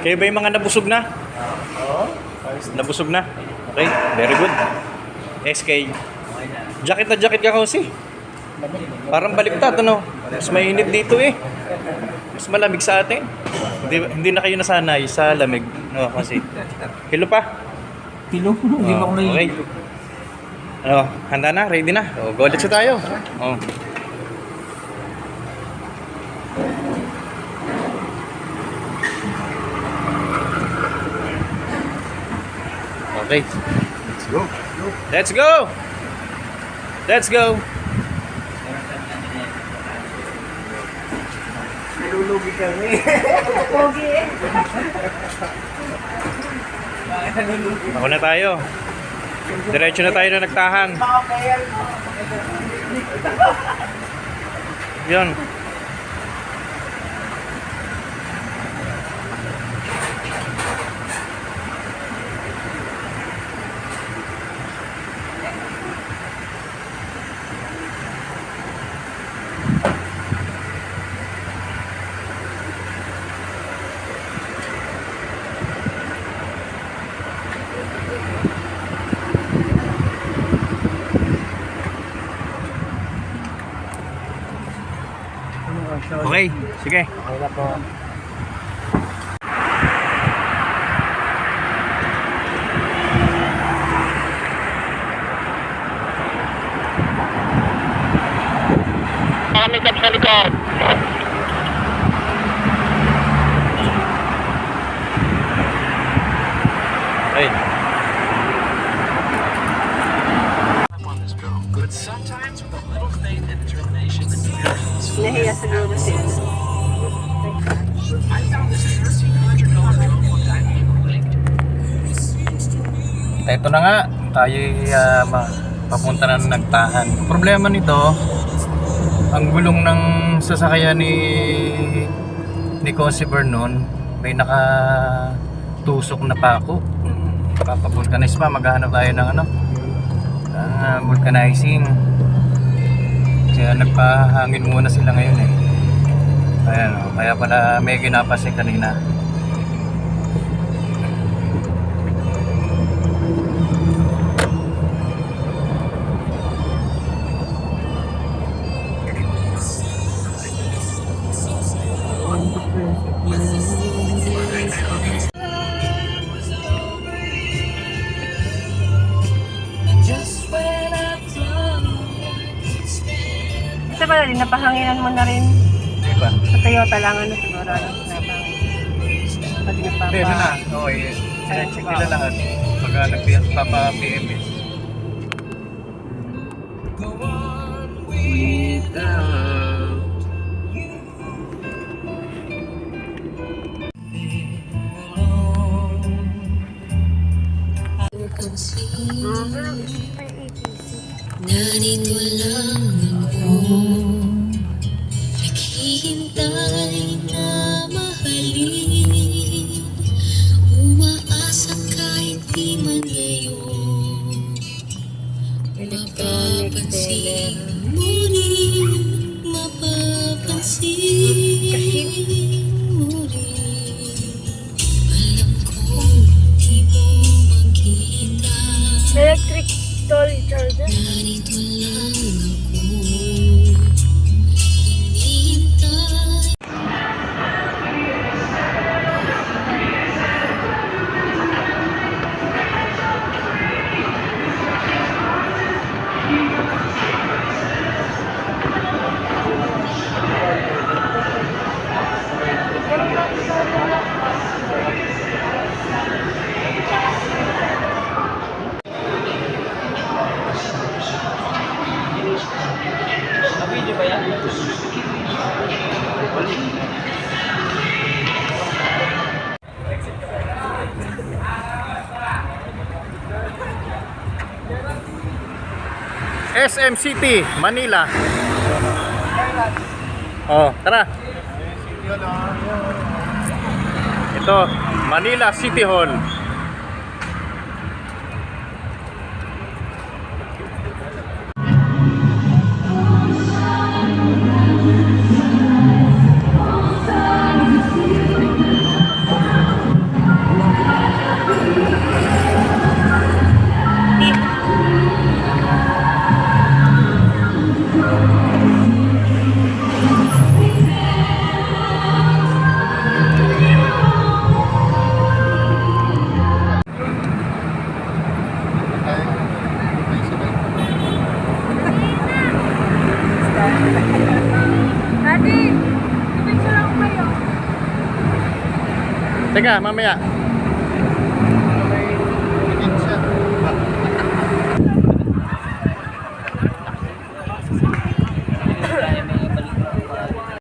Kayo ba yung mga nabusog na? Nabusog na? Okay, very good. SK. Jacket na jacket ka kasi. Parang baliktad, ano? Mas mainit dito eh. Mas malamig sa atin. Hindi na kayo nasanay sa lamig. No, kasi. Kilo pa? Kilo? Hindi ba ako Okay. Ano, handa na? Ready na? O, go let's tayo. Oh. Okay. Let's go. Let's go! Let's go! Nalulugi kami. Pogi eh. Ako na tayo. Diretso na tayo na nagtahan. Yun. Okay, sige. Okay na po. Kami sa likod. Hey. But sometimes with a little faith and determination, Nahiya siguro siya. I found this $1,300 drone one time being linked. Ito na nga, tayo papunta na ng nagtahan. Problema nito, ang gulong ng sasakyan ni Consi Vernon, may nakatusok na pako. Papavulcanize pa, maghahanap tayo ng vulcanizing. Kaya nagpahangin muna sila ngayon eh. Ayan, kaya pala may ginapasin kanina. Ito pala din, napahanginan mo na rin. Diba? Sa Toyota lang, ano siguro, napahangin. Pag Hindi, ano na. Okay. Check nila lahat. Pag nagpapa-PMS. Narito lang ako, naghihintay na mahalin, umaasa kahit di man ngayon, mapapansin mo rin, mapapansin mo rin, alam kong di mo makita. Electric toll charger. Narito lang ako, hinihintay. SM City, Manila. Oh, tara. Ito, Manila City Hall. Teka, mamaya.